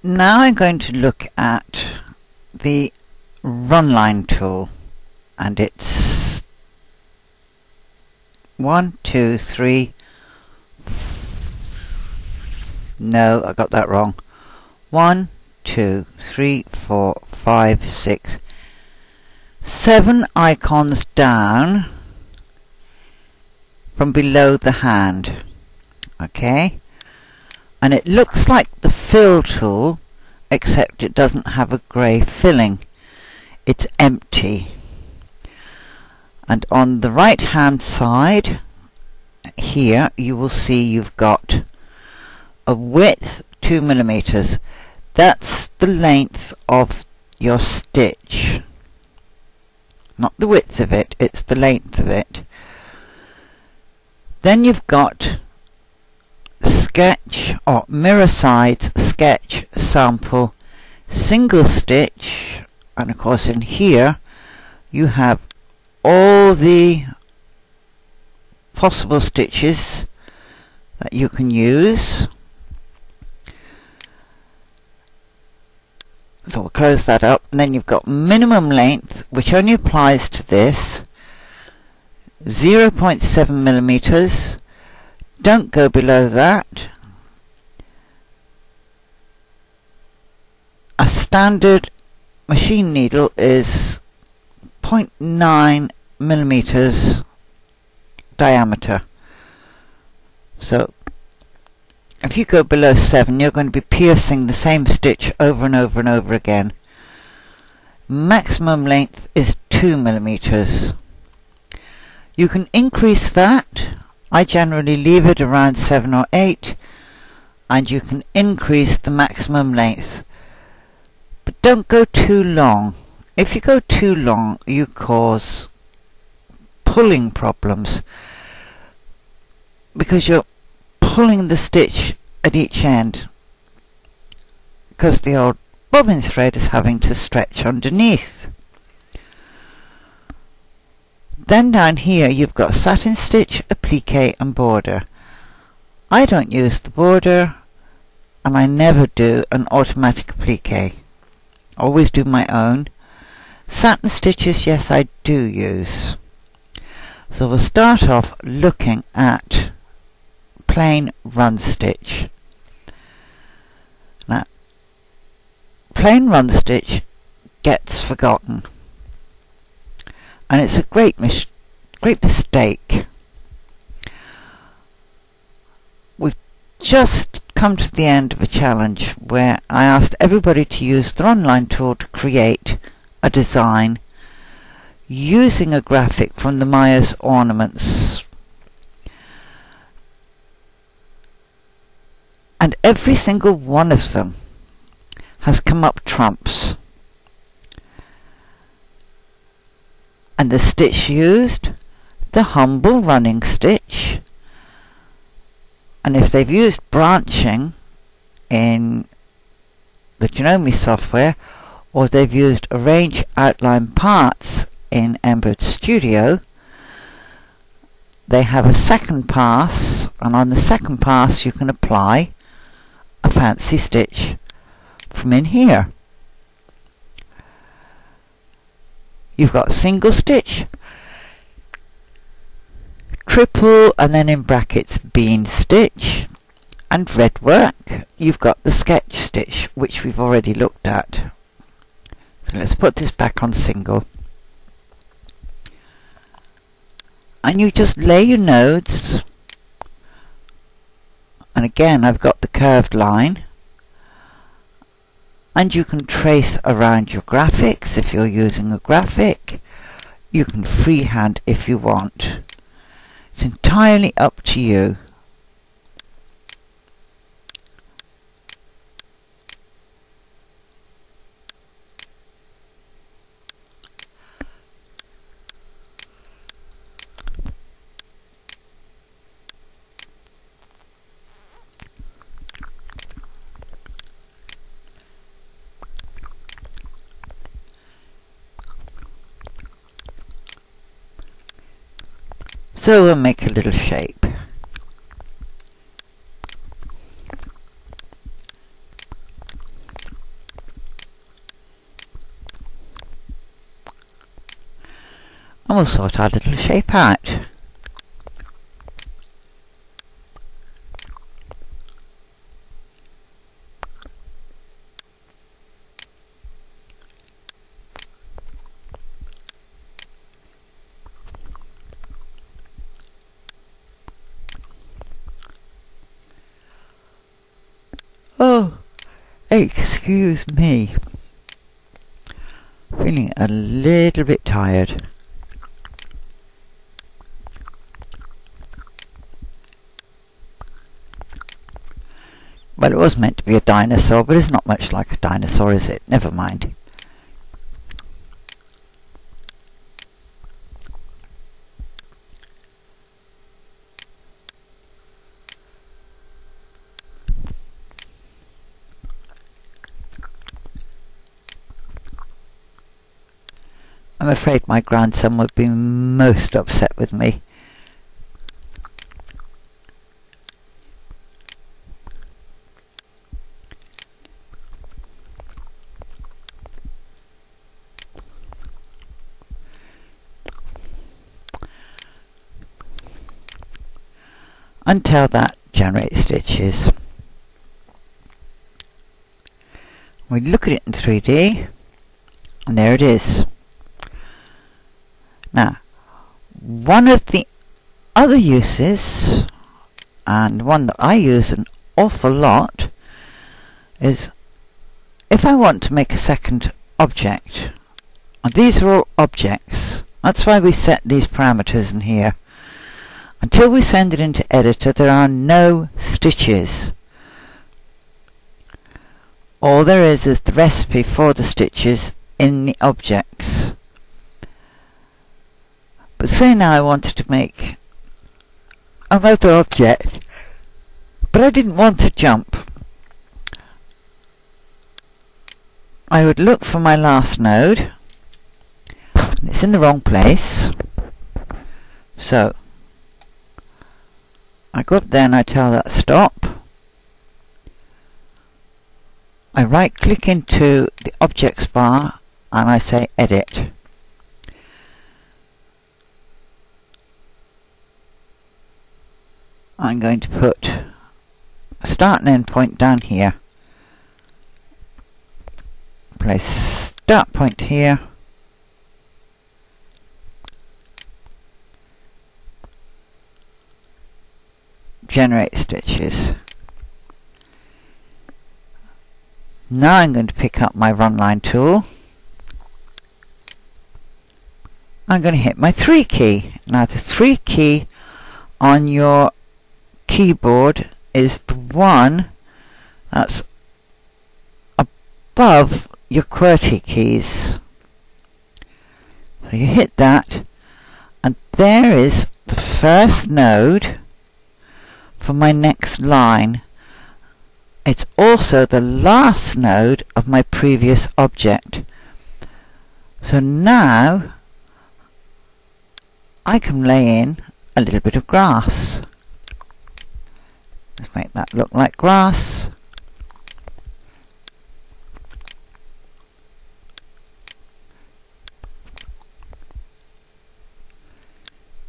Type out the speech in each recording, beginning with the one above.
Now I'm going to look at the run line tool, and it's 1, 2, 3. No, I got that wrong. 1, 2, 3, 4, 5, 6, 7 icons down from below the hand. Okay, and it looks like the fill tool, except it doesn't have a grey filling. It's empty. And on the right hand side here you will see you've got a width 2 millimeters. That's the length of your stitch, not the width of it, it's the length of it. Then you've got sketch or mirror sides, sketch, sample, single stitch, and of course in here you have all the possible stitches that you can use. So we'll close that up, and then you've got minimum length, which only applies to this, 0.7 millimeters. Don't go below that. A standard machine needle is 0.9 millimeters diameter. So if you go below 7, you're going to be piercing the same stitch over and over and over again. Maximum length is 2 millimeters. You can increase that. I generally leave it around 7 or 8, and you can increase the maximum length. But don't go too long. If you go too long, you cause pulling problems, because you're pulling the stitch at each end, because the old bobbin thread is having to stretch underneath. Then down here you've got satin stitch, applique and border. I don't use the border, and I never do an automatic applique. Always do my own. Satin stitches, yes, I do use. So we'll start off looking at plain run stitch. Now, plain run stitch gets forgotten, and it's a great mistake. We've just come to the end of a challenge where I asked everybody to use the run line tool to create a design using a graphic from the Myers ornaments. And every single one of them has come up trumps. And the stitch used, the humble running stitch, and if they've used branching in the Janome software, or they've used arrange outline parts in Embird Studio, they have a second pass, and on the second pass you can apply a fancy stitch from in here. You've got single stitch, triple, and then in brackets bean stitch, and red work. You've got the sketch stitch, which we've already looked at. So let's put this back on single. And you just lay your nodes, and again I've got the curved line, and you can trace around your graphics if you're using a graphic. You can freehand if you want. It's entirely up to you. So we'll make a little shape. And we'll sort our little shape out. Oh, excuse me. Feeling a little bit tired. Well, it was meant to be a dinosaur, but it's not much like a dinosaur, is it? Never mind. I'm afraid my grandson would be most upset with me. Until that generates stitches. We look at it in 3D, and there it is. Now, one of the other uses, and one that I use an awful lot, is if I want to make a second object, and these are all objects, that's why we set these parameters in here. Until we send it into editor, there are no stitches. All there is the recipe for the stitches in the objects. But say now I wanted to make another object, but I didn't want to jump. I would look for my last node, and it's in the wrong place. So I go up there and I tell that stop. I right click into the objects bar and I say edit. I'm going to put a start and end point down here. Place start point here. Generate stitches. Now I'm going to pick up my run line tool. I'm going to hit my 3 key. Now the 3 key on your keyboard is the one that's above your QWERTY keys. So you hit that, and there is the first node for my next line. It's also the last node of my previous object. So now I can lay in a little bit of grass. Let's make that look like grass.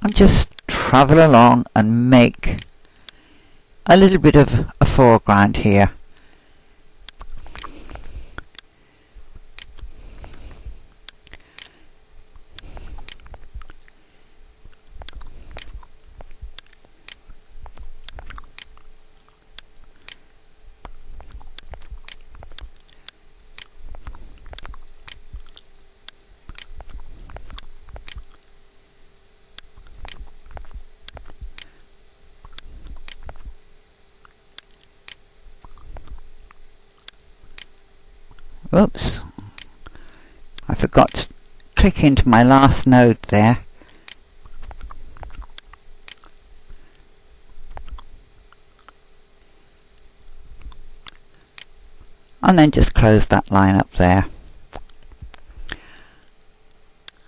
And just travel along and make a little bit of a foreground here. Oops, I forgot to click into my last node there. And then just close that line up there.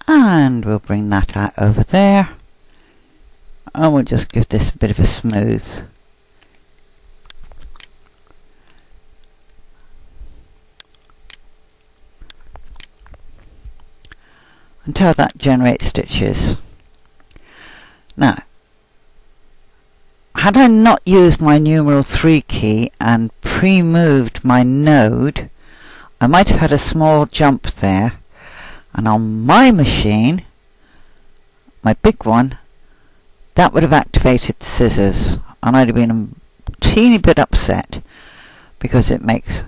And we'll bring that out over there. And we'll just give this a bit of a smooth. until that generates stitches. Now, had I not used my numeral 3 key and pre-moved my node, I might have had a small jump there, and on my machine, my big one, that would have activated the scissors, and I'd have been a teeny bit upset because it makes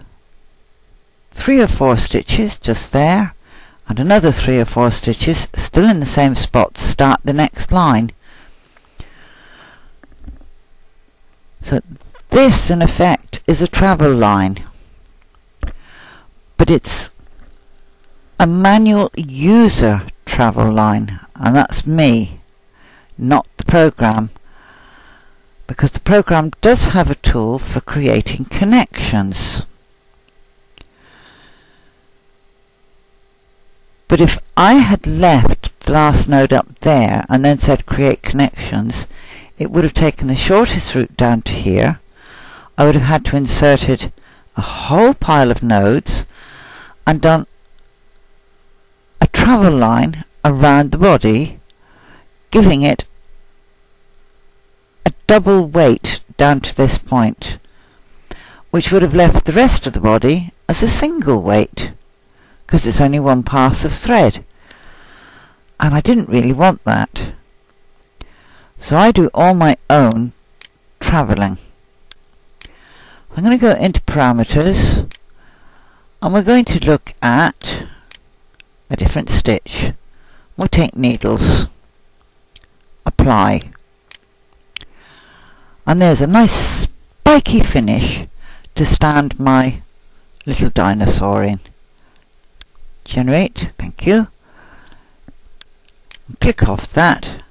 3 or 4 stitches just there and another 3 or 4 stitches still in the same spot to start the next line. So this in effect is a travel line, but it's a manual user travel line, and that's me, not the program, because the program does have a tool for creating connections. But if I had left the last node up there and then said create connections, it would have taken the shortest route down to here. I would have had to inserted a whole pile of nodes and done a travel line around the body, giving it a double weight down to this point, which would have left the rest of the body as a single weight, because it's only one pass of thread, and I didn't really want that. So I do all my own travelling. I'm going to go into parameters, and we're going to look at a different stitch. We'll take needles, apply, and there's a nice spiky finish to stand my little dinosaur in. Generate, thank you. Click off that,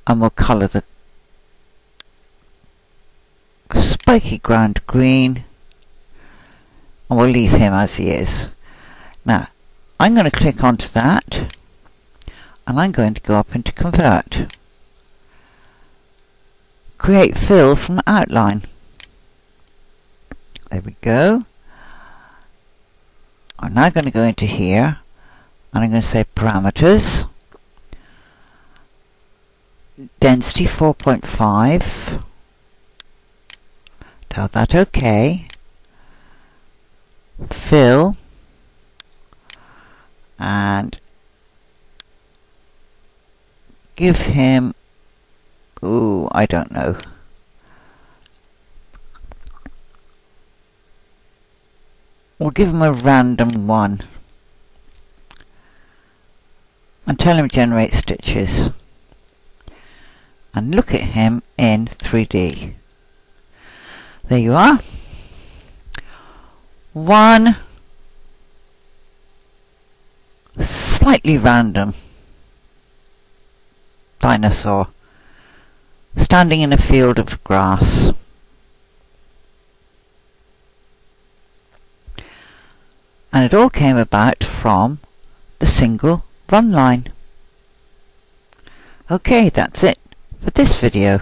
and we'll colour the spiky ground green, and we'll leave him as he is. Now, I'm going to click onto that, and I'm going to go up into Convert. Create fill from outline. There we go. I'm now going to go into here, and I'm going to say parameters, density 4.5, tell that OK, fill, and give him, I don't know, we'll give him a random one and tell him generate stitches, and look at him in 3D. There you are. One slightly random dinosaur standing in a field of grass. And it all came about from the single run line. Okay, that's it for this video.